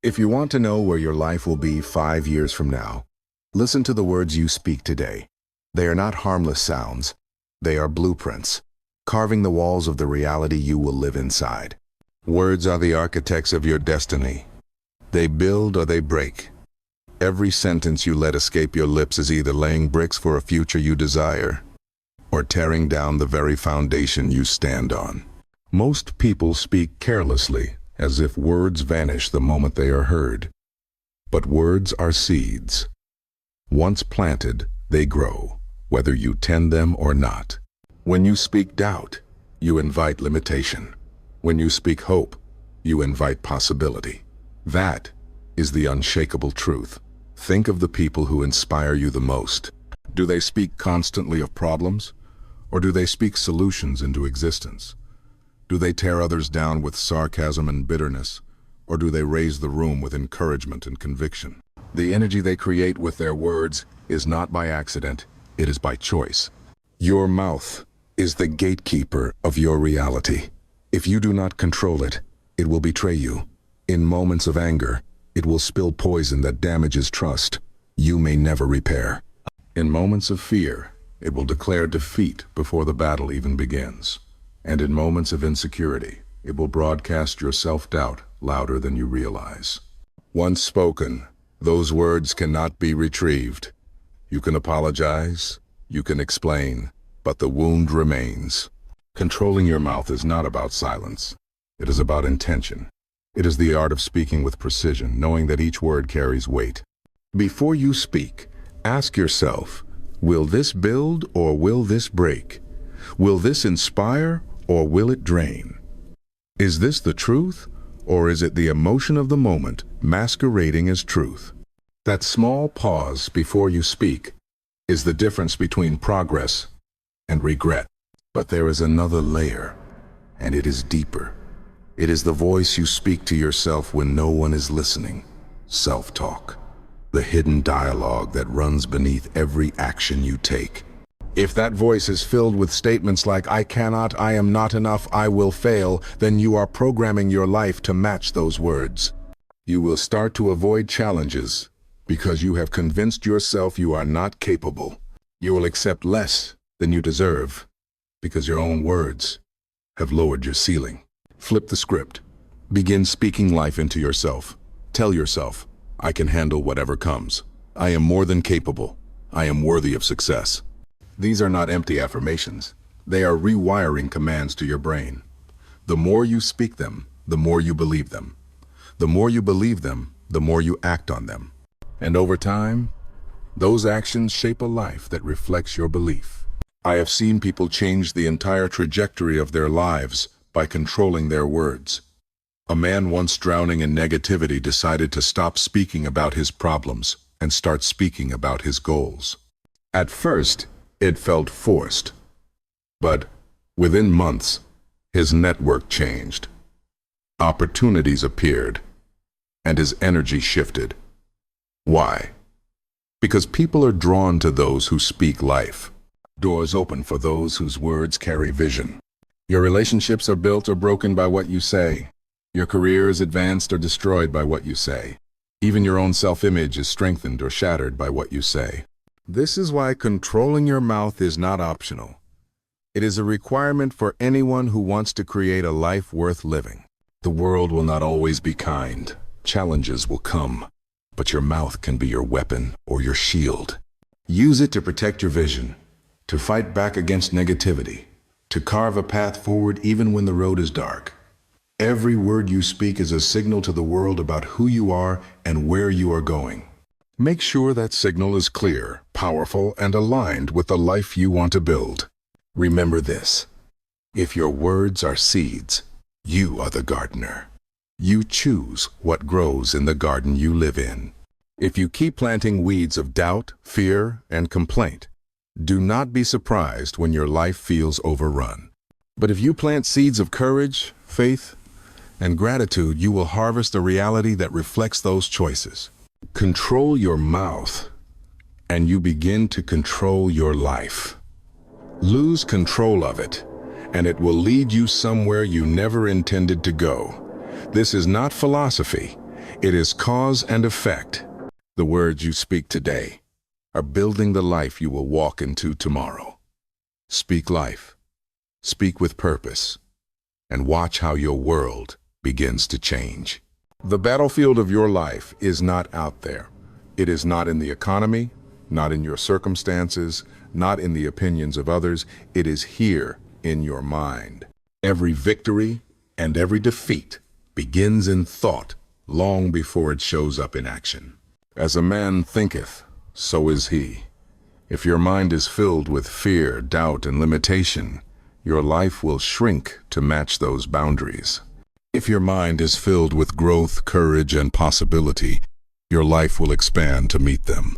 If you want to know where your life will be 5 years from now, listen to the words you speak today. They are not harmless sounds. They are blueprints, carving the walls of the reality you will live inside. Words are the architects of your destiny. They build or they break. Every sentence you let escape your lips is either laying bricks for a future you desire, or tearing down the very foundation you stand on. Most people speak carelessly, as if words vanish the moment they are heard. But words are seeds. Once planted, they grow, whether you tend them or not. When you speak doubt, you invite limitation. When you speak hope, you invite possibility. That is the unshakable truth. Think of the people who inspire you the most. Do they speak constantly of problems, or do they speak solutions into existence? Do they tear others down with sarcasm and bitterness, or do they raise the room with encouragement and conviction? The energy they create with their words is not by accident, it is by choice. Your mouth is the gatekeeper of your reality. If you do not control it, it will betray you. In moments of anger, it will spill poison that damages trust you may never repair. In moments of fear, it will declare defeat before the battle even begins. And in moments of insecurity, it will broadcast your self-doubt louder than you realize. Once spoken, those words cannot be retrieved. You can apologize, you can explain, but the wound remains. Controlling your mouth is not about silence. It is about intention. It is the art of speaking with precision, knowing that each word carries weight. Before you speak, ask yourself, will this build or will this break? Will this inspire or will it drain? Is this the truth, or is it the emotion of the moment masquerading as truth? That small pause before you speak is the difference between progress and regret. But there is another layer, and it is deeper. It is the voice you speak to yourself when no one is listening. Self-talk, the hidden dialogue that runs beneath every action you take. If that voice is filled with statements like, I cannot, I am not enough, I will fail, then you are programming your life to match those words. You will start to avoid challenges because you have convinced yourself you are not capable. You will accept less than you deserve because your own words have lowered your ceiling. Flip the script. Begin speaking life into yourself. Tell yourself, I can handle whatever comes. I am more than capable. I am worthy of success. These are not empty affirmations. They are rewiring commands to your brain. The more you speak them, the more you believe them. The more you believe them, the more you act on them. And over time, those actions shape a life that reflects your belief. I have seen people change the entire trajectory of their lives by controlling their words. A man once drowning in negativity decided to stop speaking about his problems and start speaking about his goals. At first, it felt forced, but within months, his network changed. Opportunities appeared, and his energy shifted. Why? Because people are drawn to those who speak life. Doors open for those whose words carry vision. Your relationships are built or broken by what you say. Your career is advanced or destroyed by what you say. Even your own self-image is strengthened or shattered by what you say. This is why controlling your mouth is not optional. It is a requirement for anyone who wants to create a life worth living. The world will not always be kind. Challenges will come, but your mouth can be your weapon or your shield. Use it to protect your vision, to fight back against negativity, to carve a path forward even when the road is dark. Every word you speak is a signal to the world about who you are and where you are going. Make sure that signal is clear, powerful, and aligned with the life you want to build. Remember this: if your words are seeds, you are the gardener. You choose what grows in the garden you live in. If you keep planting weeds of doubt, fear, and complaint, do not be surprised when your life feels overrun. But if you plant seeds of courage, faith, and gratitude, you will harvest a reality that reflects those choices. Control your mouth, and you begin to control your life. Lose control of it, and it will lead you somewhere you never intended to go. This is not philosophy. It is cause and effect. The words you speak today are building the life you will walk into tomorrow. Speak life. Speak with purpose. And watch how your world begins to change. The battlefield of your life is not out there. It is not in the economy, not in your circumstances, not in the opinions of others. It is here in your mind. Every victory and every defeat begins in thought long before it shows up in action. As a man thinketh, so is he. If your mind is filled with fear, doubt, and limitation, your life will shrink to match those boundaries. If your mind is filled with growth, courage, and possibility, your life will expand to meet them.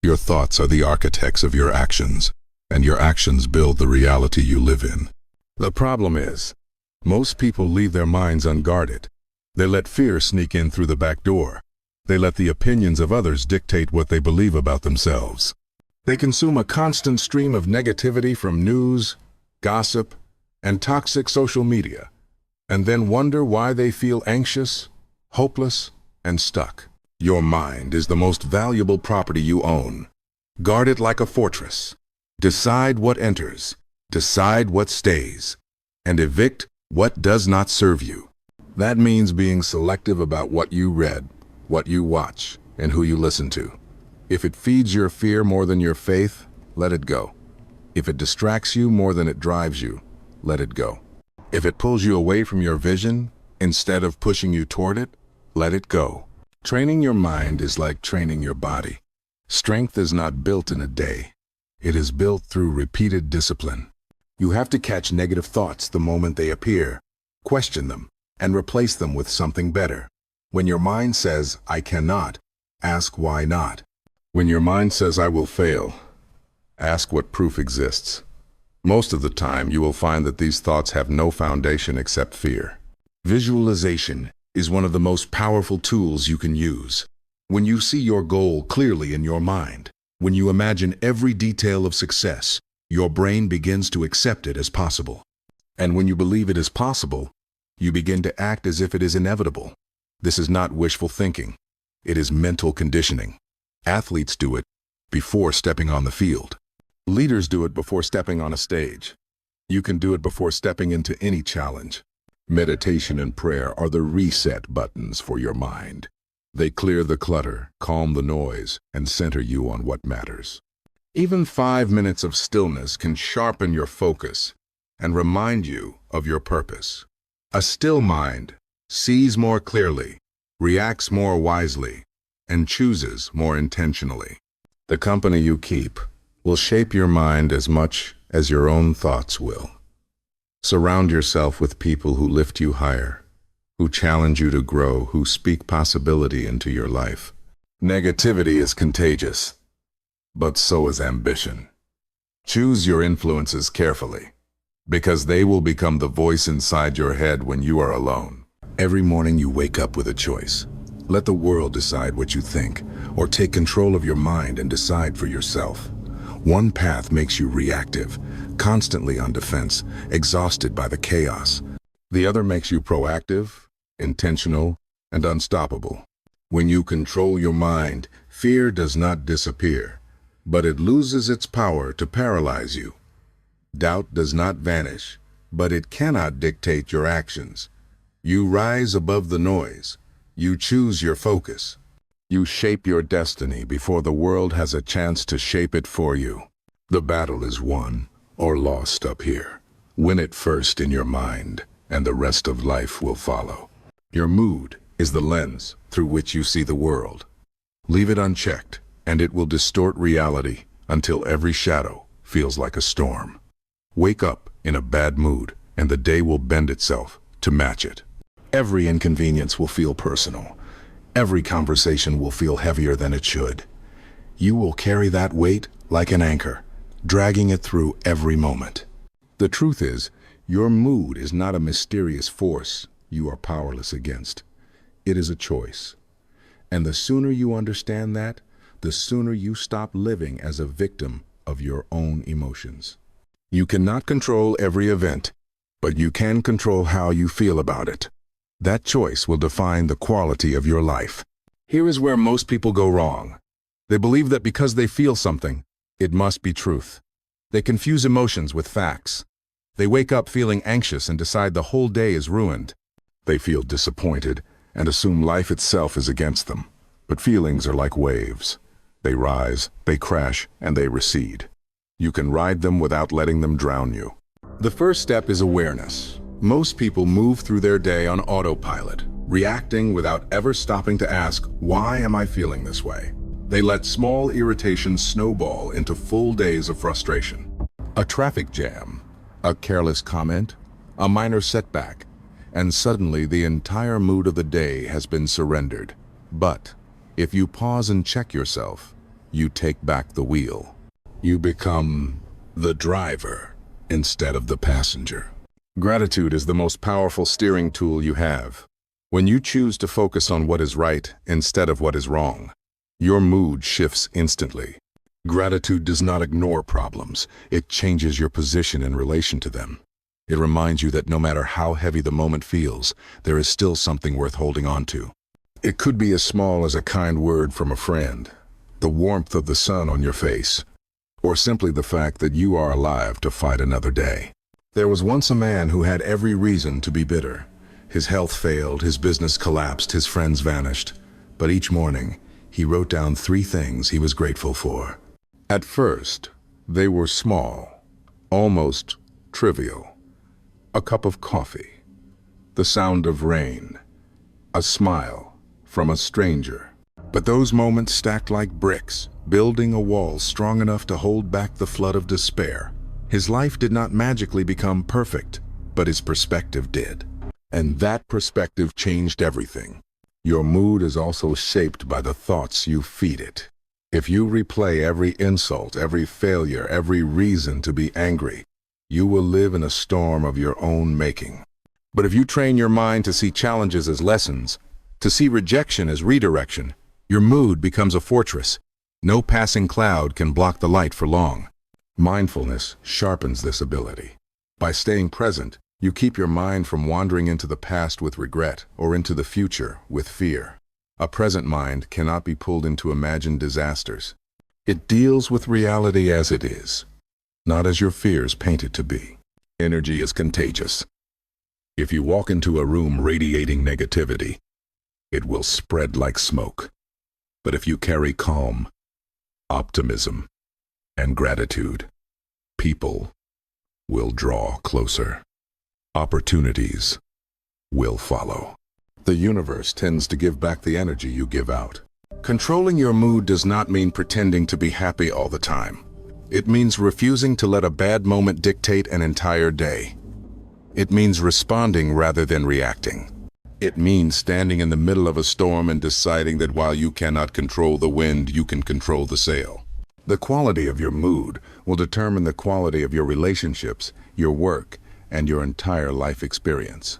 Your thoughts are the architects of your actions, and your actions build the reality you live in. The problem is, most people leave their minds unguarded. They let fear sneak in through the back door. They let the opinions of others dictate what they believe about themselves. They consume a constant stream of negativity from news, gossip, and toxic social media, and then wonder why they feel anxious, hopeless, and stuck. Your mind is the most valuable property you own. Guard it like a fortress. Decide what enters, decide what stays, and evict what does not serve you. That means being selective about what you read, what you watch, and who you listen to. If it feeds your fear more than your faith, let it go. If it distracts you more than it drives you, let it go. If it pulls you away from your vision, instead of pushing you toward it, let it go. Training your mind is like training your body. Strength is not built in a day. It is built through repeated discipline. You have to catch negative thoughts the moment they appear, question them, and replace them with something better. When your mind says, "I cannot," ask why not. When your mind says, "I will fail," ask what proof exists. Most of the time, you will find that these thoughts have no foundation except fear. Visualization is one of the most powerful tools you can use. When you see your goal clearly in your mind, when you imagine every detail of success, your brain begins to accept it as possible. And when you believe it is possible, you begin to act as if it is inevitable. This is not wishful thinking. It is mental conditioning. Athletes do it before stepping on the field. Leaders do it before stepping on a stage. You can do it before stepping into any challenge. Meditation and prayer are the reset buttons for your mind. They clear the clutter, calm the noise, and center you on what matters. Even 5 minutes of stillness can sharpen your focus and remind you of your purpose. A still mind sees more clearly, reacts more wisely, and chooses more intentionally. The company you keep will shape your mind as much as your own thoughts will. Surround yourself with people who lift you higher, who challenge you to grow, who speak possibility into your life. Negativity is contagious, but so is ambition. Choose your influences carefully, because they will become the voice inside your head when you are alone. Every morning you wake up with a choice. Let the world decide what you think, or take control of your mind and decide for yourself. One path makes you reactive, constantly on defense, exhausted by the chaos. The other makes you proactive, intentional, and unstoppable. When you control your mind, fear does not disappear, but it loses its power to paralyze you. Doubt does not vanish, but it cannot dictate your actions. You rise above the noise. You choose your focus. You shape your destiny before the world has a chance to shape it for you. The battle is won or lost up here. Win it first in your mind, and the rest of life will follow. Your mood is the lens through which you see the world. Leave it unchecked, and it will distort reality until every shadow feels like a storm. Wake up in a bad mood, and the day will bend itself to match it. Every inconvenience will feel personal. Every conversation will feel heavier than it should. You will carry that weight like an anchor, dragging it through every moment. The truth is, your mood is not a mysterious force you are powerless against. It is a choice. And the sooner you understand that, the sooner you stop living as a victim of your own emotions. You cannot control every event, but you can control how you feel about it. That choice will define the quality of your life. Here is where most people go wrong. They believe that because they feel something, it must be truth. They confuse emotions with facts. They wake up feeling anxious and decide the whole day is ruined. They feel disappointed and assume life itself is against them. But feelings are like waves. They rise, they crash, and they recede. You can ride them without letting them drown you. The first step is awareness. Most people move through their day on autopilot, reacting without ever stopping to ask, why am I feeling this way? They let small irritations snowball into full days of frustration. A traffic jam, a careless comment, a minor setback, and suddenly the entire mood of the day has been surrendered. But if you pause and check yourself, you take back the wheel. You become the driver instead of the passenger. Gratitude is the most powerful steering tool you have. When you choose to focus on what is right instead of what is wrong, your mood shifts instantly. Gratitude does not ignore problems. It changes your position in relation to them. It reminds you that no matter how heavy the moment feels, there is still something worth holding on to. It could be as small as a kind word from a friend, the warmth of the sun on your face, or simply the fact that you are alive to fight another day. There was once a man who had every reason to be bitter. His health failed, his business collapsed, his friends vanished. But each morning, he wrote down 3 things he was grateful for. At first, they were small, almost trivial. A cup of coffee, the sound of rain, a smile from a stranger. But those moments stacked like bricks, building a wall strong enough to hold back the flood of despair. His life did not magically become perfect, but his perspective did. And that perspective changed everything. Your mood is also shaped by the thoughts you feed it. If you replay every insult, every failure, every reason to be angry, you will live in a storm of your own making. But if you train your mind to see challenges as lessons, to see rejection as redirection, your mood becomes a fortress. No passing cloud can block the light for long. Mindfulness sharpens this ability. By staying present, you keep your mind from wandering into the past with regret or into the future with fear. A present mind cannot be pulled into imagined disasters. It deals with reality as it is, not as your fears paint it to be. Energy is contagious. If you walk into a room radiating negativity, it will spread like smoke. But if you carry calm, optimism, and gratitude, people will draw closer. Opportunities will follow. The universe tends to give back the energy you give out. Controlling your mood does not mean pretending to be happy all the time. It means refusing to let a bad moment dictate an entire day. It means responding rather than reacting. It means standing in the middle of a storm and deciding that while you cannot control the wind, you can control the sail. The quality of your mood will determine the quality of your relationships, your work, and your entire life experience.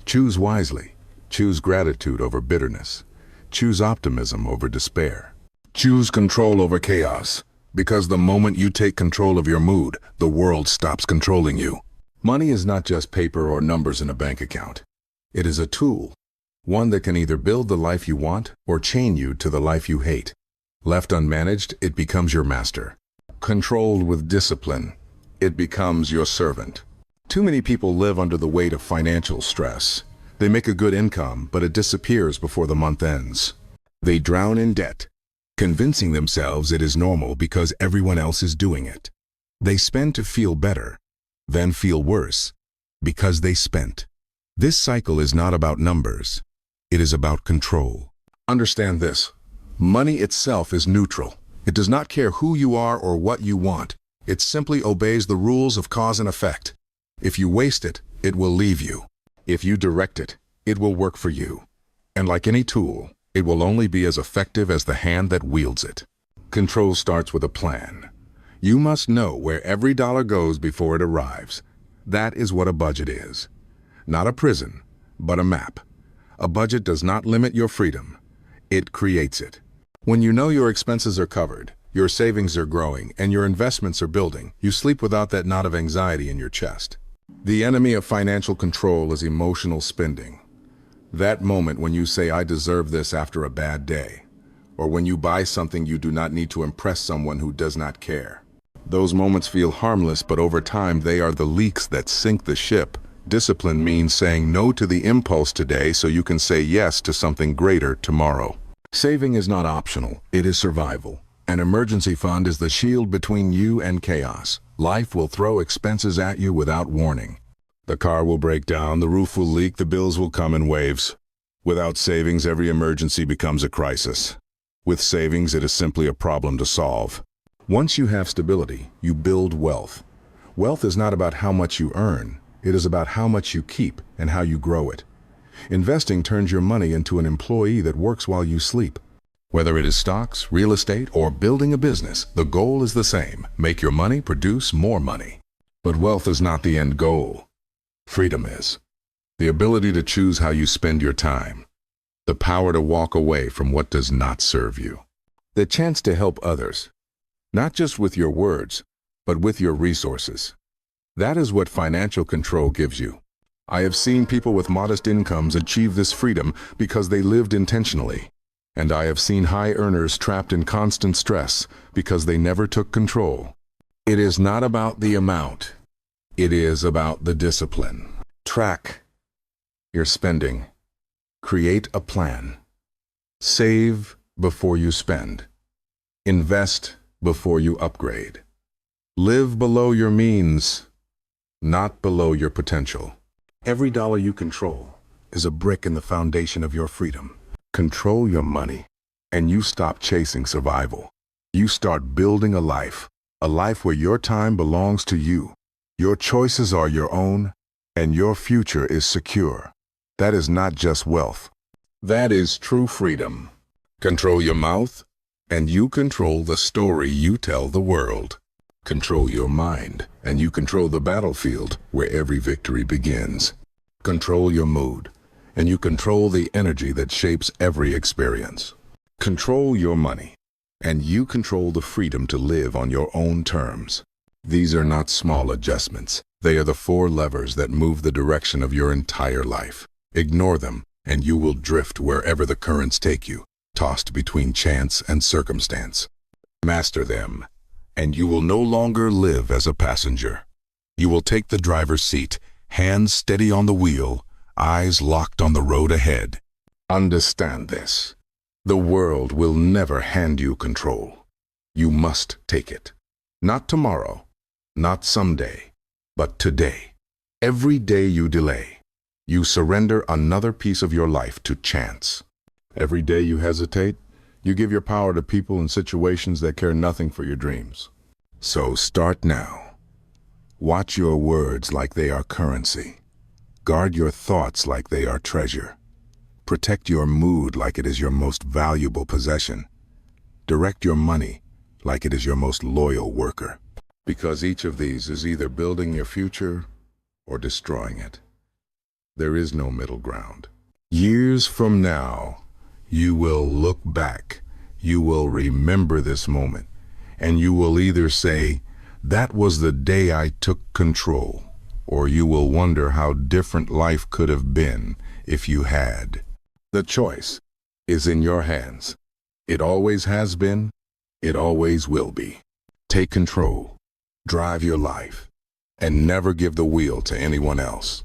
Choose wisely. Choose gratitude over bitterness. Choose optimism over despair. Choose control over chaos, because the moment you take control of your mood, the world stops controlling you. Money is not just paper or numbers in a bank account. It is a tool, one that can either build the life you want or chain you to the life you hate. Left unmanaged, it becomes your master. Controlled with discipline, it becomes your servant. Too many people live under the weight of financial stress. They make a good income, but it disappears before the month ends. They drown in debt, convincing themselves it is normal because everyone else is doing it. They spend to feel better, then feel worse because they spent. This cycle is not about numbers. It is about control. Understand this. Money itself is neutral. It does not care who you are or what you want. It simply obeys the rules of cause and effect. If you waste it, it will leave you. If you direct it, it will work for you. And like any tool, it will only be as effective as the hand that wields it. Control starts with a plan. You must know where every dollar goes before it arrives. That is what a budget is. Not a prison, but a map. A budget does not limit your freedom. It creates it. When you know your expenses are covered, your savings are growing, and your investments are building, you sleep without that knot of anxiety in your chest. The enemy of financial control is emotional spending. That moment when you say, "I deserve this," after a bad day, or when you buy something you do not need to impress someone who does not care. Those moments feel harmless, but over time they are the leaks that sink the ship. Discipline means saying no to the impulse today so you can say yes to something greater tomorrow. Saving is not optional, it is survival. An emergency fund is the shield between you and chaos. Life will throw expenses at you without warning. The car will break down, the roof will leak, the bills will come in waves. Without savings, every emergency becomes a crisis. With savings, it is simply a problem to solve. Once you have stability, you build wealth. Wealth is not about how much you earn. It is about how much you keep and how you grow it. Investing turns your money into an employee that works while you sleep. Whether it is stocks, real estate, or building a business, the goal is the same. Make your money produce more money. But wealth is not the end goal. Freedom is. The ability to choose how you spend your time. The power to walk away from what does not serve you. The chance to help others. Not just with your words, but with your resources. That is what financial control gives you. I have seen people with modest incomes achieve this freedom because they lived intentionally. And I have seen high earners trapped in constant stress because they never took control. It is not about the amount. It is about the discipline. Track your spending. Create a plan. Save before you spend. Invest before you upgrade. Live below your means, not below your potential. Every dollar you control is a brick in the foundation of your freedom. Control your money, and you stop chasing survival. You start building a life where your time belongs to you. Your choices are your own, and your future is secure. That is not just wealth. That is true freedom. Control your mouth, and you control the story you tell the world. Control your mind, and you control the battlefield where every victory begins. Control your mood, and you control the energy that shapes every experience. Control your money, and you control the freedom to live on your own terms. These are not small adjustments. They are the 4 levers that move the direction of your entire life. Ignore them, and you will drift wherever the currents take you, tossed between chance and circumstance. Master them, and you will no longer live as a passenger. You will take the driver's seat, hands steady on the wheel, eyes locked on the road ahead. Understand this. The world will never hand you control. You must take it. Not tomorrow, not someday, but today. Every day you delay, you surrender another piece of your life to chance. Every day you hesitate, you give your power to people and situations that care nothing for your dreams. So start now. Watch your words like they are currency. Guard your thoughts like they are treasure. Protect your mood like it is your most valuable possession. Direct your money like it is your most loyal worker. Because each of these is either building your future or destroying it. There is no middle ground. Years from now, you will look back, you will remember this moment, and you will either say, "That was the day I took control," or you will wonder how different life could have been if you had. The choice is in your hands. It always has been, it always will be. Take control, drive your life, and never give the wheel to anyone else.